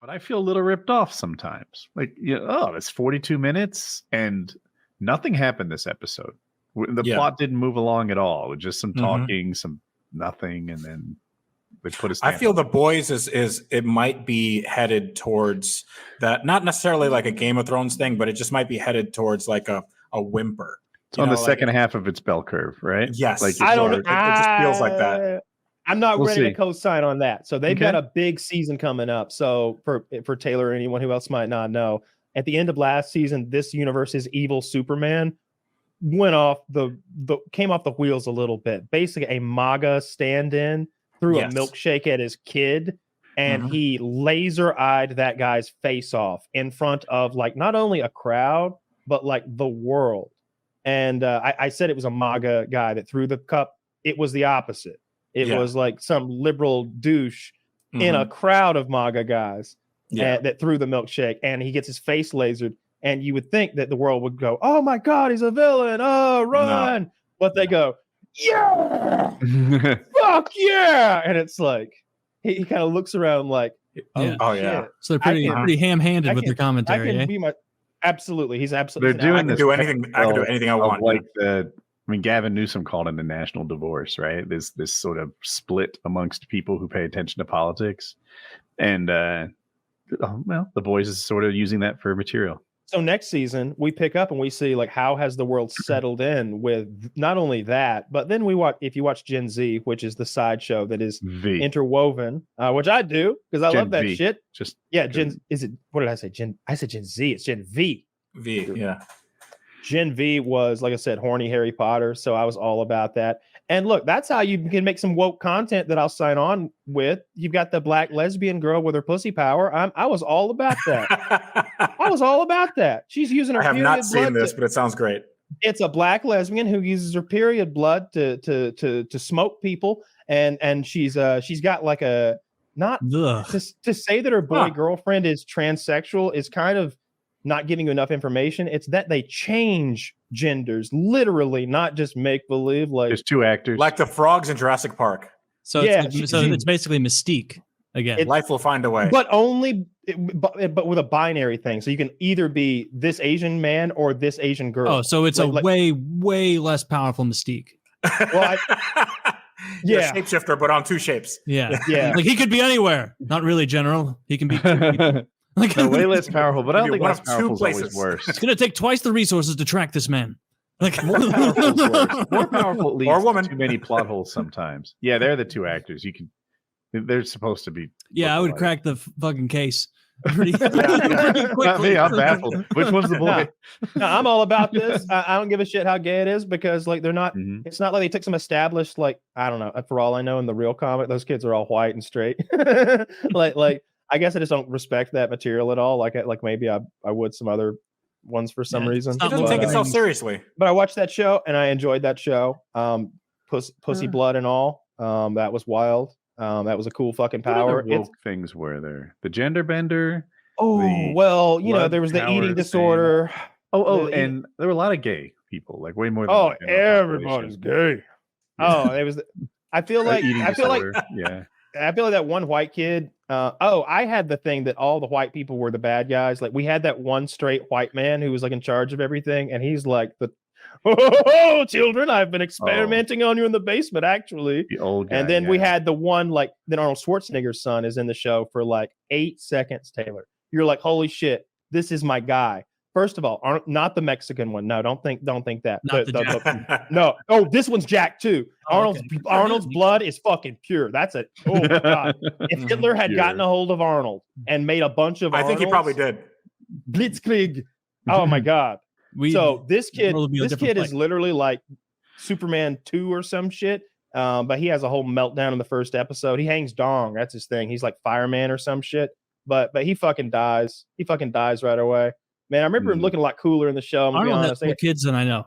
But I feel a little ripped off sometimes. Like, it's 42 minutes and nothing happened this episode. The plot didn't move along at all. It was just some talking, some nothing, and then they put a I feel The Boys is it might be headed towards that, not necessarily like a Game of Thrones thing, but it just might be headed towards like a whimper. It's on the second half of its bell curve, right? Yes. I don't know. It just feels like that. I'm not ready to co-sign on that. So they've got a big season coming up. So for Taylor or anyone who else might not know, at the end of last season, this universe's evil Superman came off the wheels a little bit. Basically, a MAGA stand-in threw a milkshake at his kid, and he laser-eyed that guy's face off in front of like not only a crowd but like the world. And I said it was a MAGA guy that threw the cup. It was the opposite. It was like some liberal douche in a crowd of MAGA guys that threw the milkshake, and he gets his face lasered. And you would think that the world would go, "Oh my God, he's a villain! Oh, run!" No. But they go, "Yeah, fuck yeah!" And it's like he kind of looks around like, "Oh yeah." So they're pretty ham-handed with their commentary. Absolutely, he's absolutely. They're doing I can do anything I want. Like Gavin Newsom called it a national divorce, right? There's this sort of split amongst people who pay attention to politics, and The Boys is sort of using that for material. So next season we pick up and we see like how has the world settled in with not only that, but then if you watch Gen Z, which is the sideshow that is interwoven, which I do because I love that shit. Gen. Is it? What did I say? I said Gen Z. It's Gen V. Gen V was, like I said, horny Harry Potter. So I was all about that. And look, that's how you can make some woke content that I'll sign on with. You've got the black lesbian girl with her pussy power. I was all about that. I was all about that. She's using her period blood. I have not seen this, but it sounds great. It's a black lesbian who uses her period blood to smoke people. And she's got like a, not to say that her boy girlfriend is transsexual is kind of not giving you enough information. It's that they change genders literally, not just make believe. Like there's two actors, like the frogs in Jurassic Park. So it's basically Mystique again. Life will find a way, but but with a binary thing. So you can either be this Asian man or this Asian girl. Oh, so it's way less powerful Mystique. Well, shapeshifter, but on two shapes. Yeah. Like he could be anywhere. Not really, General. He can be. Like way less powerful, but I don't think less powerful is always worse. It's going to take twice the resources to track this man. Like more powerful leads or woman. Too many plot holes sometimes. Yeah, they're the two actors. They're supposed to be. Yeah, I would crack the fucking case. Pretty quickly. Not me. I'm baffled. Which one's the boy? No, I'm all about this. I don't give a shit how gay it is because like they're not. It's not like they took some established like I don't know. For all I know, in the real comic, those kids are all white and straight. like. I guess I just don't respect that material at all. Like maybe I would some other ones for some reason. It doesn't take itself seriously. But I watched that show and I enjoyed that show. Pussy blood and all. That was wild. That was a cool fucking power. What woke things were there? The gender bender. Oh, there was the eating disorder. And there were a lot of gay people, like way more than everybody's gay. It was. I feel like that one white kid. I had the thing that all the white people were the bad guys. Like we had that one straight white man who was like in charge of everything, and he's like children, I've been experimenting on you in the basement, actually. The old guy, and then we had the one like then Arnold Schwarzenegger's son is in the show for like 8 seconds. Taylor, you're like, holy shit, this is my guy. First of all, not the Mexican one. No, don't think that. No. Oh, this one's Jack too. Arnold's blood is fucking pure. That's it. Oh my God. If Hitler had gotten a hold of Arnold and made a bunch of I think he probably did. Blitzkrieg. Oh my God. This kid is literally like Superman 2 or some shit. But he has a whole meltdown in the first episode. He hangs dong. That's his thing. He's like fireman or some shit. But he fucking dies. He fucking dies right away. Man, I remember him looking a lot cooler in the show. Arnold has more kids than I know.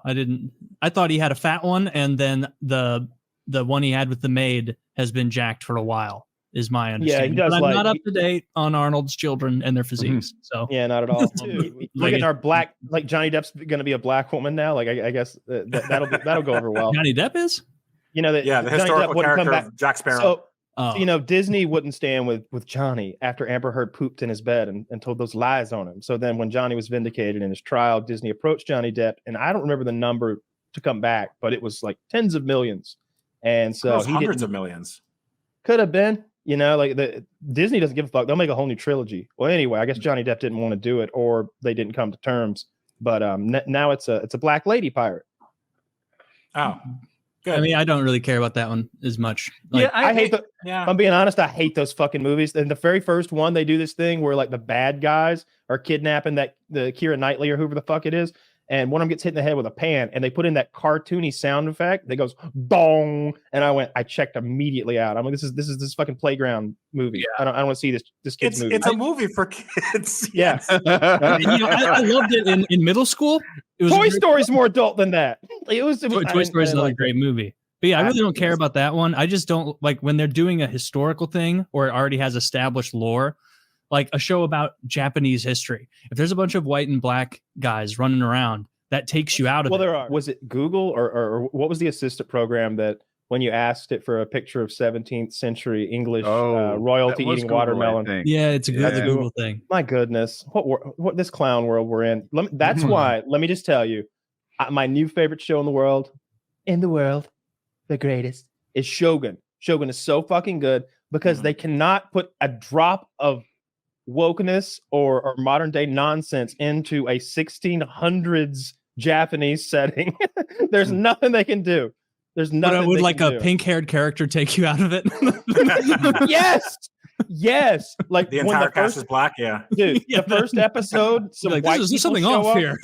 I thought he had a fat one, and then the one he had with the maid has been jacked for a while, is my understanding. Yeah, he does. But I'm not up to date on Arnold's children and their physiques. So not at all. Look at our black, like Johnny Depp's going to be a black woman now. Like I guess that'll go over well. Johnny Depp is. You know that. Yeah, the historical character of Jack Sparrow. So, Disney wouldn't stand with Johnny after Amber Heard pooped in his bed and told those lies on him. So then when Johnny was vindicated in his trial, Disney approached Johnny Depp, and I don't remember the number to come back, but it was like tens of millions. And so he hundreds of millions. Could have been, Disney doesn't give a fuck. They'll make a whole new trilogy. Well, anyway, I guess Johnny Depp didn't want to do it, or they didn't come to terms. But now it's a black lady pirate. Oh. Good. I mean, I don't really care about that one as much. Like, I hate I'm being honest, I hate those fucking movies. And the very first one, they do this thing where like the bad guys are kidnapping the Keira Knightley or whoever the fuck it is, and one of them gets hit in the head with a pan, and they put in that cartoony sound effect that goes dong, and I checked immediately out. I'm like, this is fucking playground movie. Yeah. I don't want to see this kid's movie. It's a movie for kids. Yeah. I loved it in middle school. Toy Story's more adult than that. Toy Story is another great movie. But yeah, I really don't care about that one. I just don't like when they're doing a historical thing or it already has established lore, like a show about Japanese history. If there's a bunch of white and black guys running around, that takes you out of it. There are. Was it Google or what was the assistant program that when you asked it for a picture of 17th century English royalty eating Google, watermelon? Yeah, it's a Google thing. My goodness, what this clown world we're in. That's why. Let me just tell you, my new favorite show in the world, the greatest, is Shogun. Shogun is so fucking good because they cannot put a drop of wokeness or modern day nonsense into a 1600s Japanese setting. There's nothing they can do. There's nothing. But would like a pink-haired character take you out of it? Yes. Like the entire cast is black. Yeah, dude. The first episode, some white there's something off here.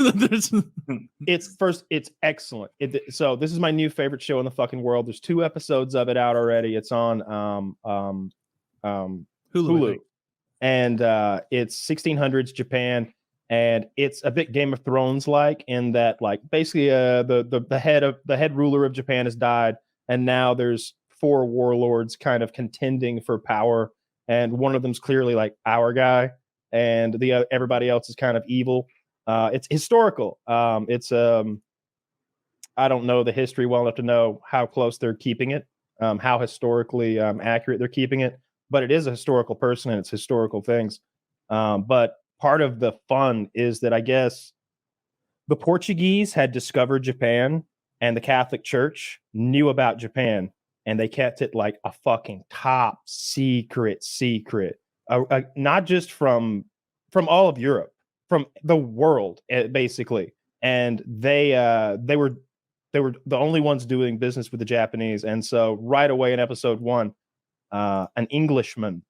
It's excellent. So this is my new favorite show in the fucking world. There's 2 episodes of it out already. It's on Hulu. And it's 1600s Japan, and it's a bit Game of Thrones like in that, like, basically the head ruler of Japan has died, and now there's 4 warlords kind of contending for power, and one of them's clearly like our guy, and everybody else is kind of evil. It's historical. It's I don't know the history well enough to know how close they're keeping it, how historically accurate they're keeping it. But it is a historical person and it's historical things. But part of the fun is that I guess the Portuguese had discovered Japan and the Catholic Church knew about Japan, and they kept it like a fucking top secret, not just from all of Europe, from the world, basically. And they were the only ones doing business with the Japanese. And so right away in episode 1, an Englishman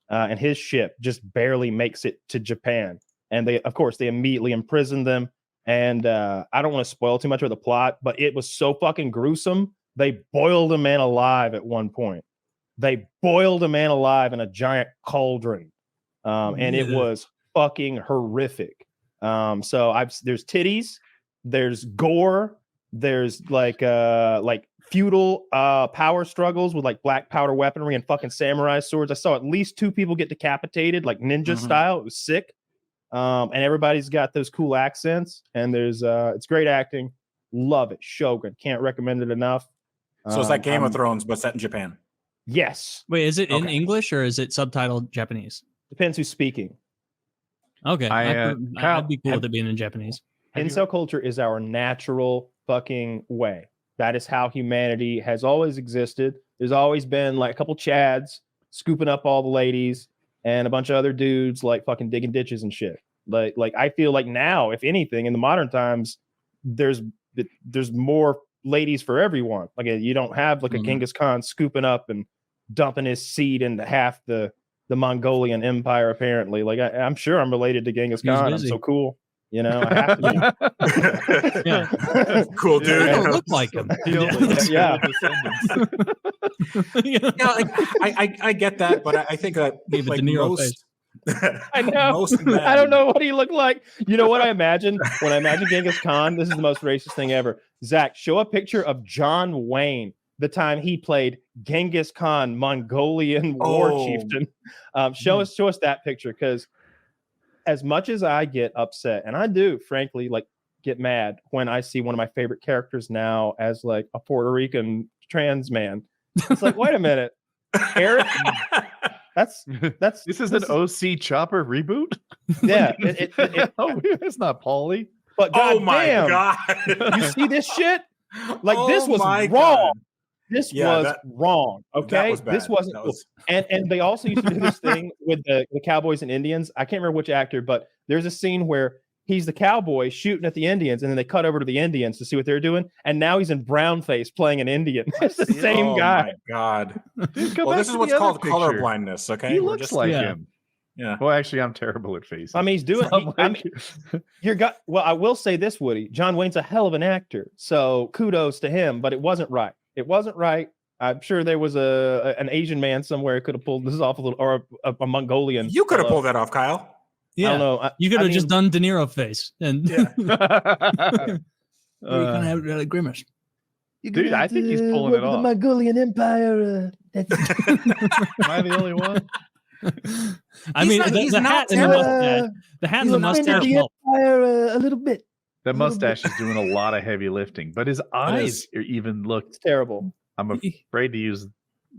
and his ship just barely makes it to Japan, and they immediately imprison them. And I don't want to spoil too much of the plot, but it was so fucking gruesome. They boiled a man alive at one point. They boiled a man alive in a giant cauldron, and it was fucking horrific. So there's titties, there's gore, there's like feudal power struggles with like black powder weaponry and fucking samurai swords. I saw at least 2 people get decapitated, like ninja style. It was sick. And everybody's got those cool accents, and there's it's great acting. Love it. Shogun. Can't recommend it enough. So it's like Game of Thrones, but set in Japan. Yes. Wait, is it in English or is it subtitled Japanese? Depends who's speaking. Okay. I'd be cool with it being in Japanese. Incel culture is our natural fucking way. That is how humanity has always existed. There's always been like a couple Chads scooping up all the ladies and a bunch of other dudes like fucking digging ditches and shit. Like I feel like now, if anything, in the modern times, there's more ladies for everyone. Like you don't have like a Genghis Khan scooping up and dumping his seed into half the Mongolian Empire. Apparently, like I'm sure I'm related to Genghis Khan. I'm so cool. You know, I have to be. Yeah. Cool dude. I don't look like him. Yeah. I get that, but I think that like most. I know. I don't know what he looked like. You know what I imagine when I imagine Genghis Khan? This is the most racist thing ever. Zach, show a picture of John Wayne, the time he played Genghis Khan, Mongolian war chieftain. Show us that picture, because as much as I get upset, and I do, frankly, like get mad when I see one of my favorite characters now as like a Puerto Rican trans man. It's like, wait a minute. Eric, that's this is an OC Chopper reboot. Yeah, oh, it's not Paulie. But oh my damn, god, you see this shit? Like this was my wrong. God. This was wrong. Okay, was bad. This wasn't. That was... And they also used to do this thing with the Cowboys and Indians. I can't remember which actor, but there's a scene where he's the cowboy shooting at the Indians, and then they cut over to the Indians to see what they're doing, and now he's in brownface playing an Indian. It's the same guy. Oh my god! Dude, well, this is what's called color blindness. Okay, he looks like him. Yeah. Well, actually, I'm terrible at faces. I mean, he's doing. Well, I will say this, Woody. John Wayne's a hell of an actor, so kudos to him. But it wasn't right. It wasn't right. I'm sure there was an Asian man somewhere who could have pulled this off a little, or a Mongolian. You could have pulled that off, Kyle. Yeah, I don't know. You could have just done De Niro face, and you kind of have a grimace. Dude, I think he's pulling it off. The Mongolian Empire. Am I the only one? I mean, the hat and the mustache. The hat and the mustache help. A little bit. The mustache is doing a lot of heavy lifting, but his eyes even look terrible. I'm afraid to use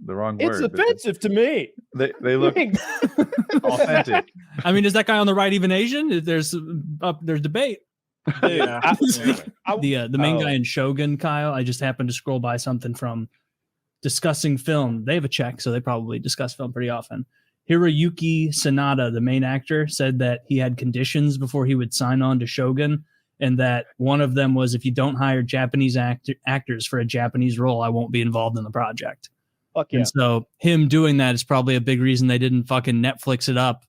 the wrong word. It's offensive to me. They look authentic. I mean, is that guy on the right even Asian? There's debate. Yeah. The main guy in Shogun, Kyle. I just happened to scroll by something from discussing film. They have a check, so they probably discuss film pretty often. Hiroyuki Sanada, the main actor, said that he had conditions before he would sign on to Shogun, and that one of them was, if you don't hire Japanese actors for a Japanese role, I won't be involved in the project. Fuck yeah. And so him doing that is probably a big reason they didn't fucking Netflix it up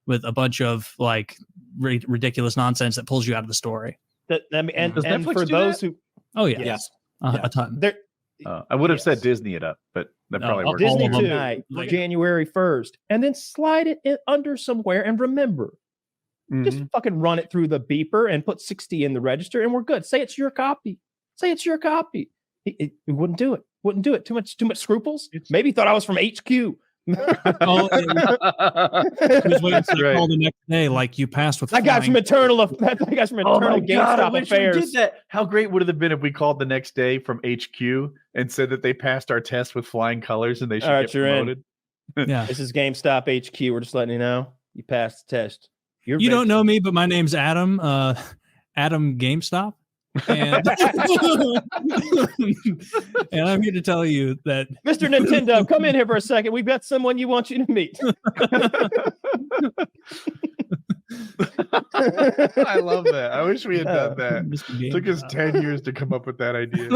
with a bunch of like ridiculous nonsense that pulls you out of the story. And for those who... Oh, yeah. Yes. A ton. I would have said Disney it up, but that probably works. Disney tonight, January 1st, and then slide it under somewhere and remember. Just fucking run it through the beeper and put 60 in the register, and we're good. Say it's your copy. Say it's your copy. He wouldn't do it. Wouldn't do it. Too much scruples. Maybe he thought I was from HQ. He was waiting to call the next day, like you passed with. That guy's from Eternal. That guy's from Eternal GameStop Affairs. We did that. How great would it have been if we called the next day from HQ and said that they passed our test with flying colors and they should get promoted? Yeah, this is GameStop HQ. We're just letting you know you passed the test. You don't know me, but my name's Adam. Adam GameStop. And, and I'm here to tell you that Mr. Nintendo, come in here for a second. We've got someone you want you to meet. I love that. I wish we had done that. It took us 10 years to come up with that idea.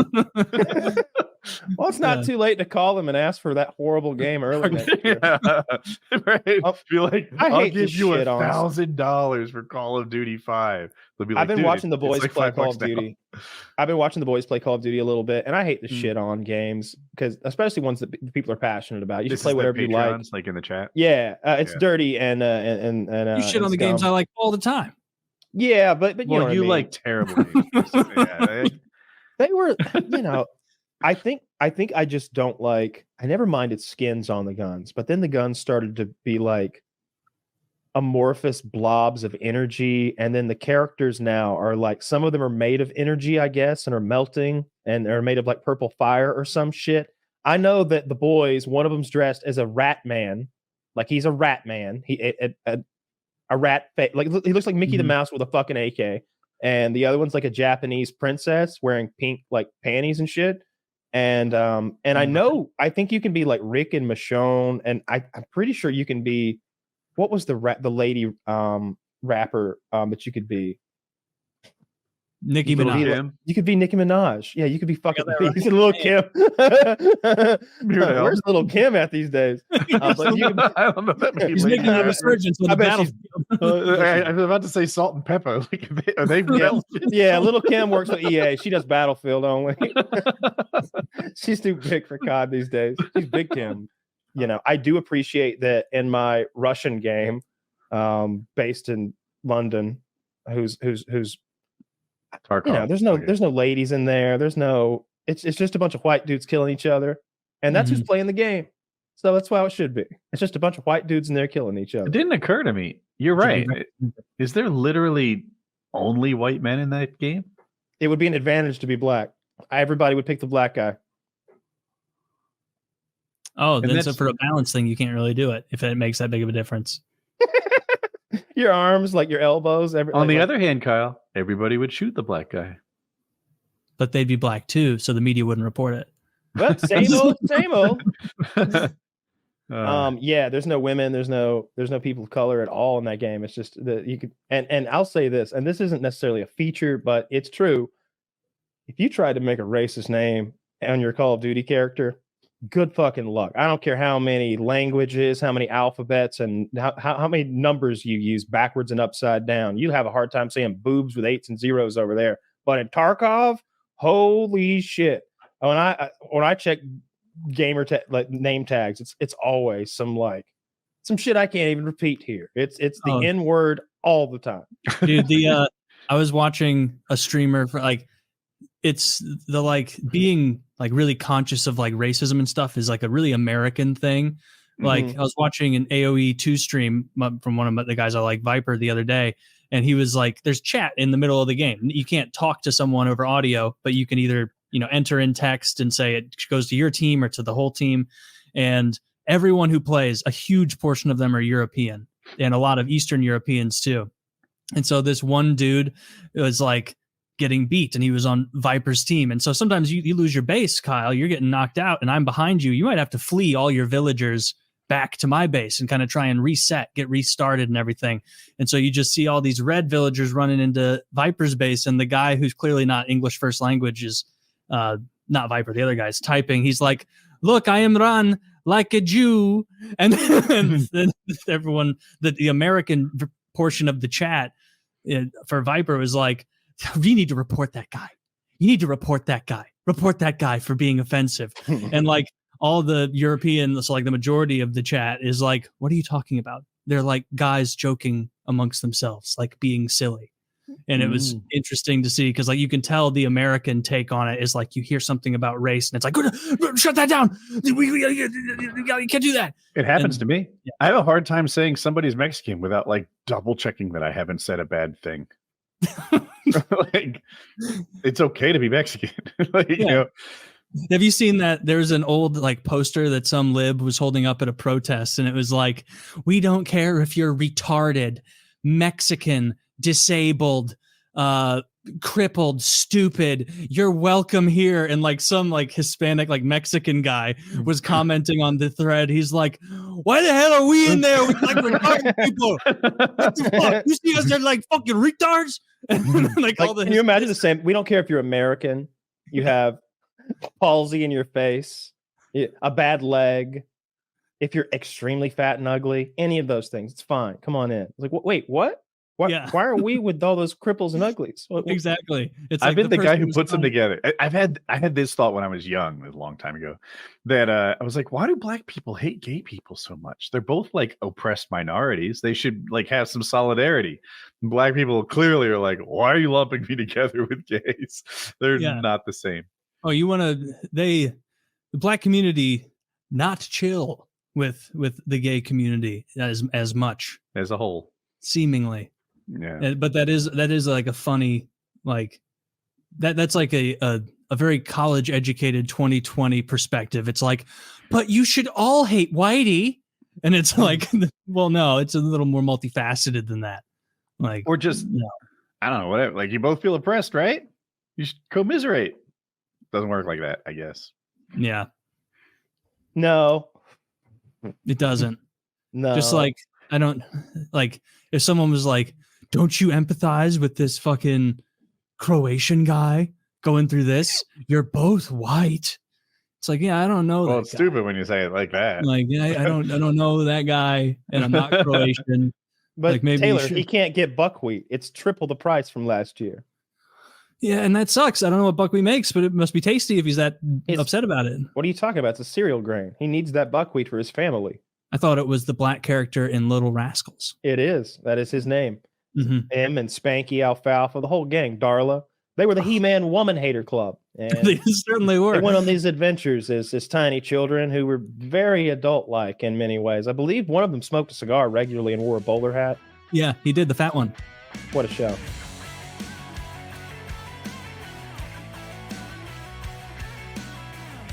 Well, it's not too late to call them and ask for that horrible game early next year. Right. Be like, I'll give you $1,000 for Call of Duty 5. They'll be like, I've been watching the boys play Call of Duty. I've been watching the boys play Call of Duty a little bit, and I hate the shit on games, because especially ones that people are passionate about. You just play whatever you like in the chat. Yeah, it's dirty and you shit on the games I like all the time. Yeah, but you know you like terrible games. They were, I think I just don't like. I never minded skins on the guns, but then the guns started to be like amorphous blobs of energy, and then the characters now are like, some of them are made of energy, I guess, and are melting, and they're made of like purple fire or some shit. I know that the boys, one of them's dressed as a rat man, like he's a rat man. A rat face, like he looks like Mickey the Mouse with a fucking AK, and the other one's like a Japanese princess wearing pink like panties and shit. And I think you can be like Rick and Michonne, and I'm pretty sure you can be, what was the lady rapper that you could be? Nicki Minaj. You could be Nicki Minaj. Yeah, you could be fucking Little Kim. Where's Little Kim at these days? I don't know. He's making a resurgence on the battlefield. I was about to say Salt and Pepper. Are they yeah, Little Kim works with EA. She does Battlefield only. She's too big for COD these days. She's Big Kim. I do appreciate that in my Russian game, based in London, who's there's no ladies in there. It's just a bunch of white dudes killing each other, and that's who's playing the game. So that's how it should be. It's just a bunch of white dudes in there killing each other. It didn't occur to me. You're right. Is there literally only white men in that game? It would be an advantage to be black. Everybody would pick the black guy. Oh, then so for a balance thing, you can't really do it if it makes that big of a difference. Your arms, like your elbows. On the other hand, Kyle, everybody would shoot the black guy. But they'd be black too, so the media wouldn't report it. Well, same old. Yeah, there's no women, there's no people of color at all in that game. It's just that you could, and I'll say this, and this isn't necessarily a feature, but it's true. If you tried to make a racist name on your Call of Duty character, good fucking luck. I don't care how many languages, how many alphabets, and how many numbers you use backwards and upside down. You have a hard time saying boobs with 8s and 0s over there. But in Tarkov, holy shit! When I check name tags, it's always some shit I can't even repeat here. It's the N word all the time. Dude, I was watching a streamer for it's the being really conscious of racism and stuff is a really American thing. I was watching an AOE 2 stream from one of the guys I like, Viper, the other day, and he was there's chat in the middle of the game. You can't talk to someone over audio, but you can either enter in text and say it goes to your team or to the whole team. And everyone who plays, a huge portion of them are European and a lot of Eastern Europeans too. And so this one dude was getting beat and he was on Viper's team. And so sometimes you lose your base, Kyle, you're getting knocked out and I'm behind you. You might have to flee all your villagers back to my base and kind of try and reset, get restarted and everything. And so you just see all these red villagers running into Viper's base. And the guy who's clearly not English first language is not Viper, the other guy's typing. He's like, look, I am run like a Jew. And then everyone, the American portion of the chat for Viper was like, you need to report that guy. You need to report that guy. Report that guy for being offensive. And all the Europeans, the majority of the chat is like, what are you talking about? They're guys joking amongst themselves, being silly. And it was interesting to see because you can tell the American take on it is you hear something about race and it's shut that down. You can't do that. It happens to me. Yeah. I have a hard time saying somebody's Mexican without double checking that I haven't said a bad thing. It's okay to be Mexican. You know. Have you seen that? There's an old poster that some lib was holding up at a protest, and it was we don't care if you're retarded, Mexican, disabled, crippled, stupid, you're welcome here. And some Hispanic Mexican guy was commenting on the thread. He's like, why the hell are we in there with retarded people? What the fuck? You see us, they're fucking retards. Can you imagine the same? We don't care if you're American, you have palsy in your face, a bad leg, if you're extremely fat and ugly, any of those things, it's fine. Come on in. It's wait, what? Why are we with all those cripples and uglies? Exactly. It's I've been the guy who puts them together. I had this thought when I was young, a long time ago, that I was like, why do black people hate gay people so much? They're both oppressed minorities. They should have some solidarity. And black people clearly are why are you lumping me together with gays? They're not the same. Oh, you want to? The black community not chill with the gay community as much as a whole, seemingly. Yeah, but that is a funny that's a very college educated 2020 perspective. It's but you should all hate whitey, and it's well, no, it's a little more multifaceted than that. Or just I don't know, whatever. You both feel oppressed, right? You should commiserate. Doesn't work like that, I guess. Yeah. No, it doesn't. No, just I don't if someone was don't you empathize with this fucking Croatian guy going through this? You're both white. It's yeah, I don't know. Well, it's stupid when you say it like that. I don't know that guy, and I'm not Croatian. But maybe Taylor, he can't get buckwheat. It's triple the price from last year. Yeah, and that sucks. I don't know what buckwheat makes, but it must be tasty if he's that upset about it. What are you talking about? It's a cereal grain. He needs that buckwheat for his family. I thought it was the black character in Little Rascals. It is. That is his name. Mm-hmm. Him and Spanky, Alfalfa, the whole gang, Darla. They were the He-Man Woman Hater Club. And they certainly were. They went on these adventures as tiny children who were very adult-like in many ways. I believe one of them smoked a cigar regularly and wore a bowler hat. Yeah, he did, the fat one. What a show.